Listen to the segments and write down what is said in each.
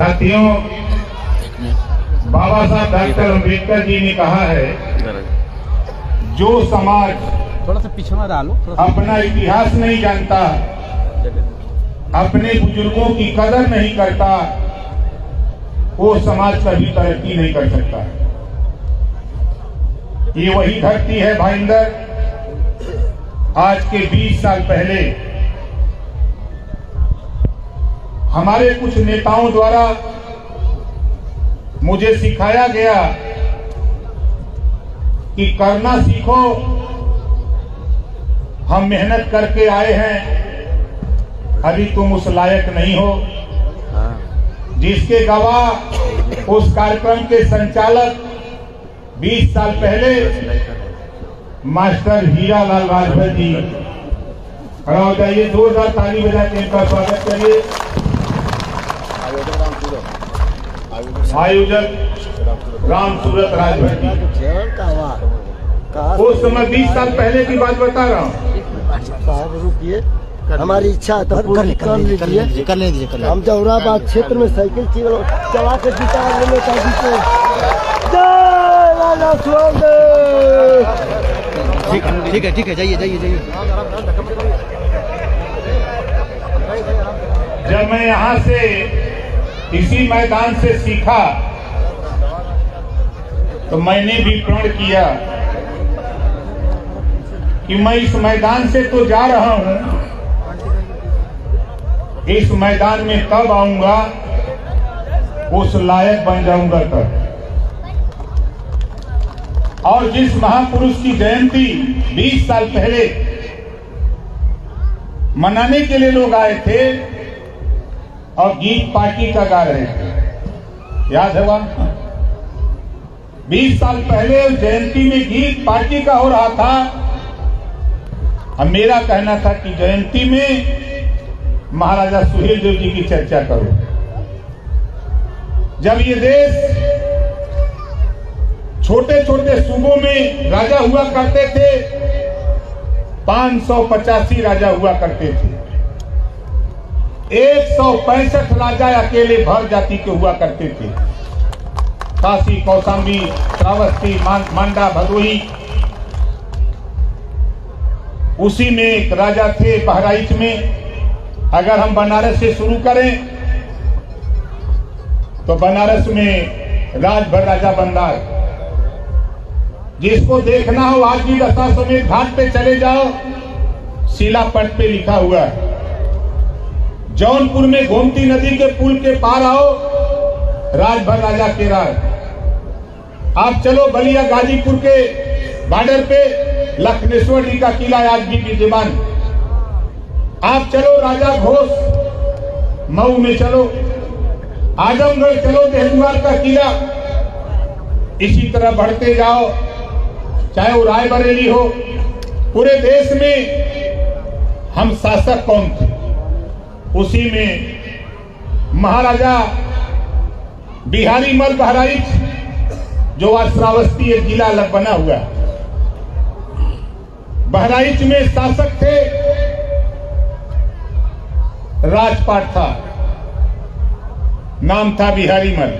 साथियों, बाबा साहब डॉक्टर अम्बेडकर जी ने कहा है, जो समाज थोड़ा सा पीछे में डालो, अपना इतिहास नहीं जानता, अपने बुजुर्गों की कदर नहीं करता, वो समाज कभी तरक्की नहीं कर सकता। ये वही धरती है भाईंदर, आज के 20 साल पहले हमारे कुछ नेताओं द्वारा मुझे सिखाया गया कि करना सीखो, हम मेहनत करके आए हैं, अभी तुम उस लायक नहीं हो। जिसके गवाह उस कार्यक्रम के संचालक 20 साल पहले मास्टर हीरालाल राजभर जी। खड़ा हो जाइए, जोरदार ताली बजा के इनका स्वागत करिए। आयोजक राम सूरत राजभर जी। उस समय 20 साल पहले की बात बता रहा हूँ। रुकिए, हमारी इच्छा तो कर लीजिए। हम जौहराबाद क्षेत्र में साइकिल चला के जीता लेने का ठीक है, जाइए। जब मैं यहाँ से इसी मैदान से सीखा तो मैंने भी प्रण किया कि मैं इस मैदान से तो जा रहा हूं, इस मैदान में कब आऊंगा, उस लायक बन जाऊंगा तब। और जिस महापुरुष की जयंती 20 साल पहले मनाने के लिए लोग आए थे और गीत पार्टी का गा रहे थे, याद है वह 20 साल पहले जयंती में गीत पार्टी का हो रहा था। अब मेरा कहना था कि जयंती में महाराजा सुहेलदेव जी की चर्चा करो। जब ये देश छोटे छोटे सूबों में राजा हुआ करते थे, 585 राजा हुआ करते थे, 165 राजा अकेले भर जाति के हुआ करते थे। काशी, कौशाम्बी, श्रावस्ती, मांडा, भदोही। उसी में एक राजा थे बहराइच में। अगर हम बनारस से शुरू करें तो बनारस में राजभर राजा बंदार, जिसको देखना हो आज भी दशाश्वमेध घाट पे चले जाओ, शिलापट पे लिखा हुआ है। जौनपुर में गोमती नदी के पुल के पार आओ, राजभर राजा के राज। आप चलो बलिया गाजीपुर के बॉर्डर पे, लखनेश्वर जी का किला आज भी विद्यमान। आप चलो राजा घोष मऊ में चलो, आजमगढ़ चलो, देहलवार का किला। इसी तरह बढ़ते जाओ, चाहे वो रायबरेली हो। पूरे देश में हम शासक कौन थे, उसी में महाराजा बिहारी मल बहराइच, जो आज श्रावस्ती एक जिला अलग बना हुआ, बहराइच में शासक थे, राजपाट था, नाम था बिहारी मल।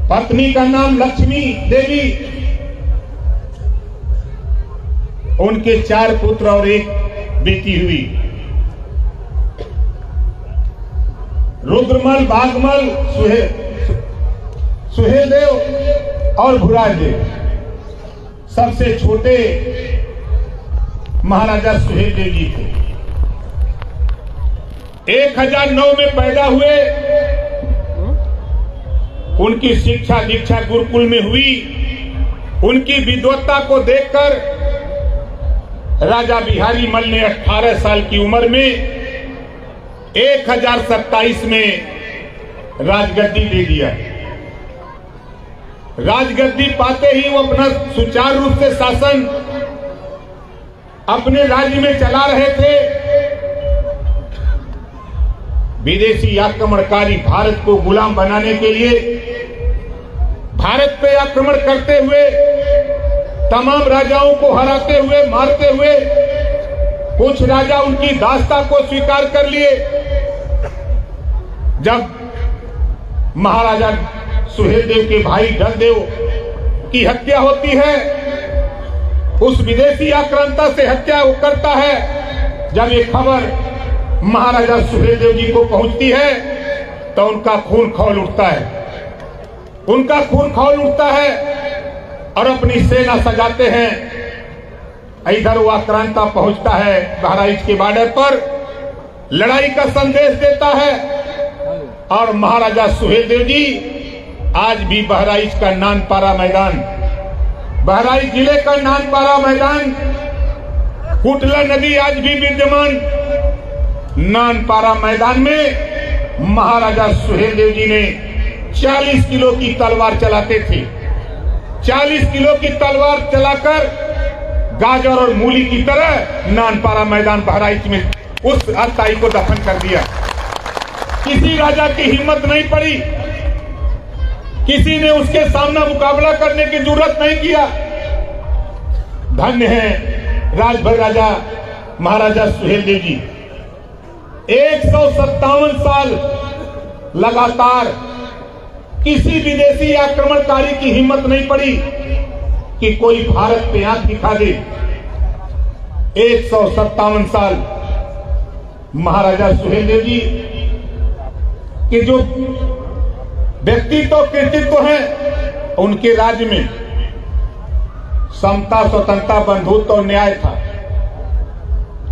पत्नी का नाम लक्ष्मी देवी। उनके 4 पुत्र और 1 बेटी हुई। रुद्रमल, भागमल, सुहेलदेव और भुरादेव। सबसे छोटे महाराजा सुहेलदेव जी थे। 1009 में पैदा हुए। उनकी शिक्षा दीक्षा गुरुकुल में हुई। उनकी विद्वत्ता को देखकर राजा बिहारी मल ने 18 साल की उम्र में 1027 में राजगद्दी दे दिया। राजगद्दी पाते ही वो अपना सुचारू रूप से शासन अपने राज्य में चला रहे थे। विदेशी आक्रमणकारी भारत को गुलाम बनाने के लिए भारत पे आक्रमण करते हुए, तमाम राजाओं को हराते हुए, मारते हुए, कुछ राजा उनकी दास्ता को स्वीकार कर लिए। जब महाराजा सुहेलदेव के भाई ढलदेव की हत्या होती है, उस विदेशी आक्रांता से हत्या वो करता है, जब ये खबर महाराजा सुहेलदेव जी को पहुंचती है तो उनका खून खौल उठता है, उनका खून खौल उठता है और अपनी सेना सजाते हैं। इधर वो आक्रांता पहुंचता है बहराइच के बॉर्डर पर, लड़ाई का संदेश देता है और महाराजा सुहेलदेव जी आज भी बहराइच का नानपारा मैदान, बहराइच जिले का नानपारा मैदान, कुटला नदी आज भी विद्यमान नानपारा मैदान में महाराजा सुहेलदेव जी ने 40 किलो की तलवार चलाते थे। 40 किलो की तलवार चलाकर गाजर और मूली की तरह नानपारा मैदान बहराइच में उस अत्ताई को दफन कर दिया। किसी राजा की हिम्मत नहीं पड़ी, किसी ने उसके सामना मुकाबला करने की जरूरत नहीं किया। धन्य है राजभर राजा महाराजा सुहेलदेव जी। 157 साल लगातार किसी विदेशी आक्रमणकारी की हिम्मत नहीं पड़ी कि कोई भारत पे आंख दिखा दे। 157 साल महाराजा सुहेलदेव जी के जो व्यक्तित्व कृतित्व है, उनके राज्य में समता, स्वतंत्रता, बंधुत्व और न्याय था।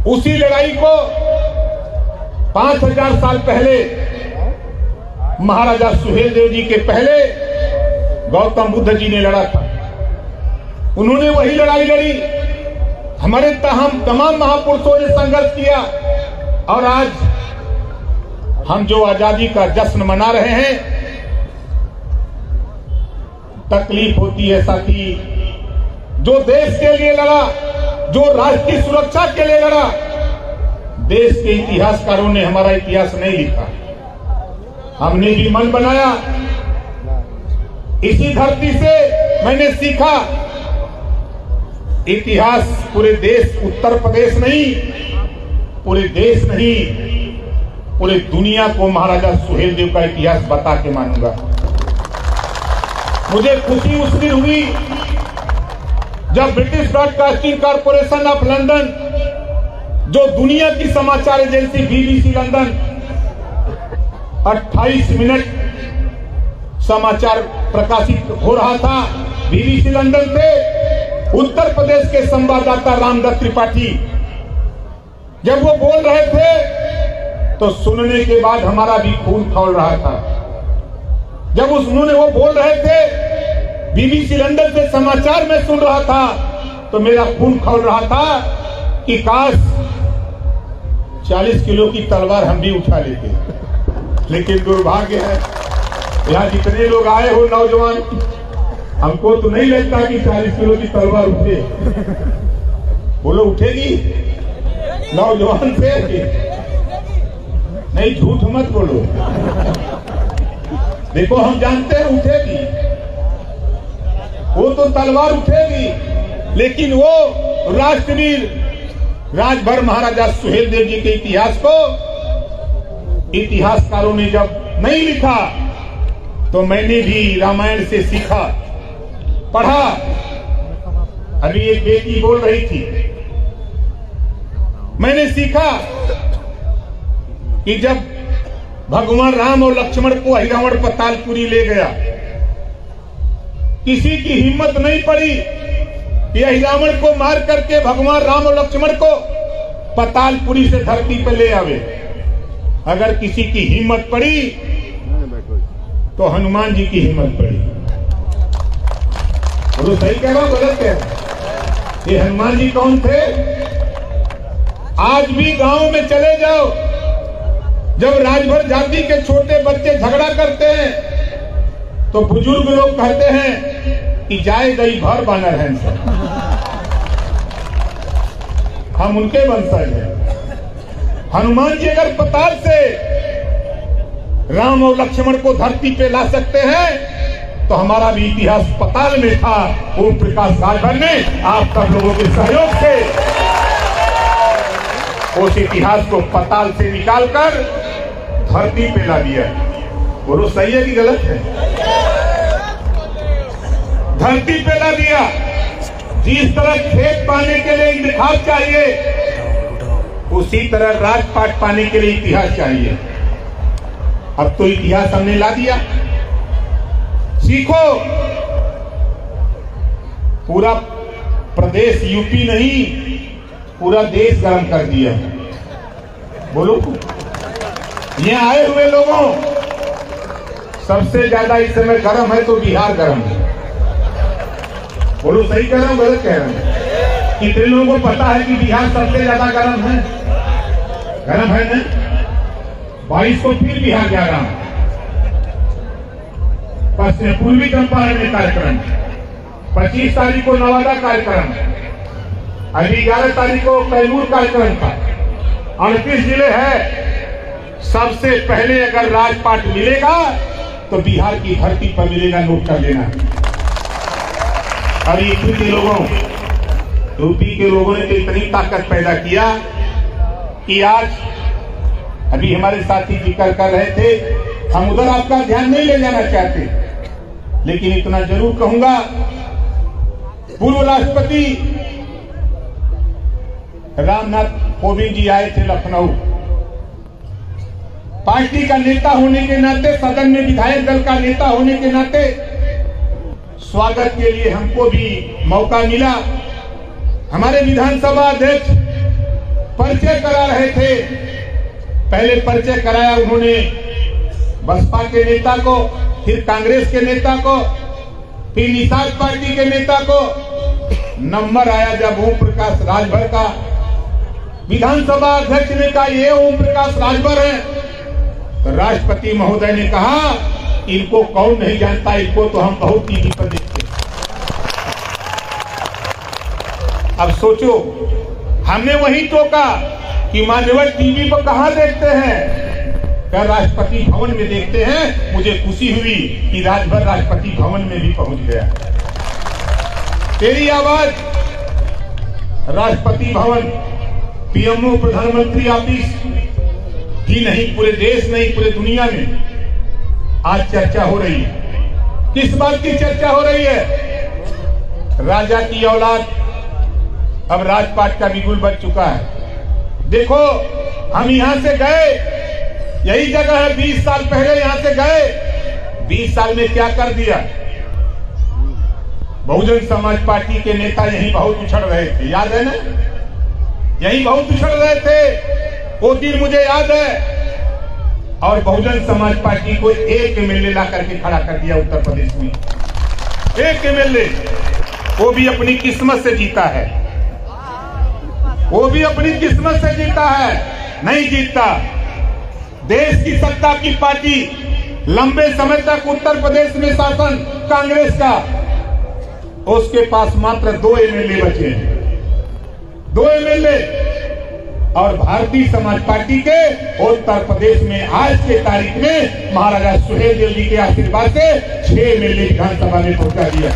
उसी लड़ाई को 5000 साल पहले महाराजा सुहेलदेव जी के पहले गौतम बुद्ध जी ने लड़ा था। उन्होंने वही लड़ाई लड़ी, हमारे तमाम महापुरुषों ने संघर्ष किया और आज हम जो आजादी का जश्न मना रहे हैं, तकलीफ होती है साथी। जो देश के लिए लड़ा, जो राष्ट्र की सुरक्षा के लिए लड़ा, देश के इतिहासकारों ने हमारा इतिहास नहीं लिखा, हमने भी मन बनाया। इसी धरती से मैंने सीखा इतिहास पूरे देश, उत्तर प्रदेश नहीं, पूरे देश नहीं, पूरे दुनिया को महाराजा सुहेलदेव का इतिहास बता के मानूंगा। मुझे खुशी उस दिन हुई जब British broadcasting corporation of London, जो दुनिया की समाचार एजेंसी BBC लंदन 28 मिनट समाचार प्रकाशित हो रहा था BBC लंदन से, उत्तर प्रदेश के संवाददाता रामदत्त त्रिपाठी जब वो बोल रहे थे तो सुनने के बाद हमारा भी खून खौल रहा था। जब उन्होंने वो बोल रहे थे, BBC लंदन से समाचार में सुन रहा था, तो मेरा खून खौल रहा था कि काश 40 किलो की तलवार हम भी उठा लेते। लेकिन दुर्भाग्य है, यहाँ जितने लोग आए हो नौजवान, हमको तो नहीं लगता कि 40 किलो की तलवार उठे। बोलो उठेगी नौजवान से? नहीं, झूठ मत बोलो। देखो हम जानते हैं उठेगी, वो तो तलवार उठेगी, लेकिन वो राष्ट्रवीर राजभर महाराजा सुहेलदेव जी के इतिहास को इतिहासकारों ने जब नहीं लिखा, तो मैंने भी रामायण से सीखा, पढ़ा। अभी एक बेटी बोल रही थी, मैंने सीखा कि जब भगवान राम और लक्ष्मण को अहिरावण पतालपुरी ले गया, किसी की हिम्मत नहीं पड़ी कि अहिरावण को मार करके भगवान राम और लक्ष्मण को पतालपुरी से धरती पर ले आवे। अगर किसी की हिम्मत पड़ी तो हनुमान जी की हिम्मत पड़ी। बोलो सही कह रहा हूं, गलत कह रहा हूं? ये हनुमान जी कौन थे? आज भी गांव में चले जाओ, जब राजभर जाति के छोटे बच्चे झगड़ा करते हैं तो बुजुर्ग लोग कहते हैं कि जाए गई भर बानर है। हम उनके वंशज हैं। हनुमान जी अगर पताल से राम और लक्ष्मण को धरती पे ला सकते हैं, तो हमारा भी इतिहास पताल में था। ओम प्रकाश राजभर ने आप सब लोगों के सहयोग से उस इतिहास को पताल से निकालकर धरती पे ला दिया। बोलो सही है कि गलत है? धरती पे ला दिया। जिस तरह खेत पाने के लिए इंतखाब चाहिए, उसी तरह राजपाट पाने के लिए इतिहास चाहिए। अब तो इतिहास हमने ला दिया। सीखो। पूरा प्रदेश यूपी नहीं, पूरा देश गर्म कर दिया। बोलो, यहाँ आए हुए लोगों, सबसे ज्यादा इस समय गर्म है तो बिहार गर्म है। बोलो सही कह रहा हूं गलत कह रहा हूं? कितने लोगों को पता है कि बिहार सबसे ज्यादा गर्म है? गर्म है ना? 22 को फिर बिहार जा रहा हूं। पूर्वी चंपारण में कार्यक्रम, 25 तारीख को नवादा कार्यक्रम, अभी 11 तारीख को कैमूर कार्यक्रम था। 38 जिले है। सबसे पहले अगर राजपाट मिलेगा तो बिहार की धरती पर मिलेगा, नोट कर लेना। और यूपी के लोगों ने तो इतनी ताकत पैदा किया कि आज अभी हमारे साथी जिक्र कर रहे थे, हम उधर आपका ध्यान नहीं ले जाना चाहते, लेकिन इतना जरूर कहूंगा, पूर्व राष्ट्रपति रामनाथ कोविंद जी आए थे लखनऊ। पार्टी का नेता होने के नाते, सदन में विधायक दल का नेता होने के नाते स्वागत के लिए हमको भी मौका मिला। हमारे विधानसभा अध्यक्ष परिचय करा रहे थे। पहले परिचय कराया उन्होंने बसपा के नेता को, फिर कांग्रेस के नेता को, फिर निषाद पार्टी के नेता को। नंबर आया जब ओम प्रकाश राजभर का, विधानसभा अध्यक्ष ने कहा ये ओम प्रकाश राजभर है, तो राष्ट्रपति महोदय ने कहा इनको कौन नहीं जानता, इनको तो हम बहुत टीवी पर देखते हैं। अब सोचो, हमने वही टोका कि मान्यवर टीवी पर कहां देखते हैं, क्या राष्ट्रपति भवन में देखते हैं। मुझे खुशी हुई कि राजभर राष्ट्रपति भवन में भी पहुंच गया। तेरी आवाज राष्ट्रपति भवन, पीएमओ प्रधानमंत्री ऑफिस ही नहीं, पूरे देश नहीं, पूरे दुनिया में आज चर्चा हो रही है। किस बात की चर्चा हो रही है? राजा की औलाद अब राजपाट का बिगुल बच चुका है। देखो, हम यहां से गए, यही जगह है, 20 साल पहले यहां से गए। 20 साल में क्या कर दिया? बहुजन समाज पार्टी के नेता यही बहुत उछल रहे थे, याद है ना? यही बहुत उछल रहे थे, वो दिन मुझे याद है। और बहुजन समाज पार्टी को एक एमएलए ला करके खड़ा कर दिया उत्तर प्रदेश में। एक एमएलए, वो भी अपनी किस्मत से जीता है, वो भी अपनी किस्मत से जीता है। नहीं जीतता देश की सत्ता की पार्टी, लंबे समय तक उत्तर प्रदेश में शासन कांग्रेस का, उसके पास मात्र 2 एमएलए बचे हैं, 2 एमएलए। और भारतीय समाज पार्टी के उत्तर प्रदेश में आज के तारीख में महाराजा सुहेलदेव जी के आशीर्वाद से 6 एमएलए विधानसभा में पहुंचा दिया।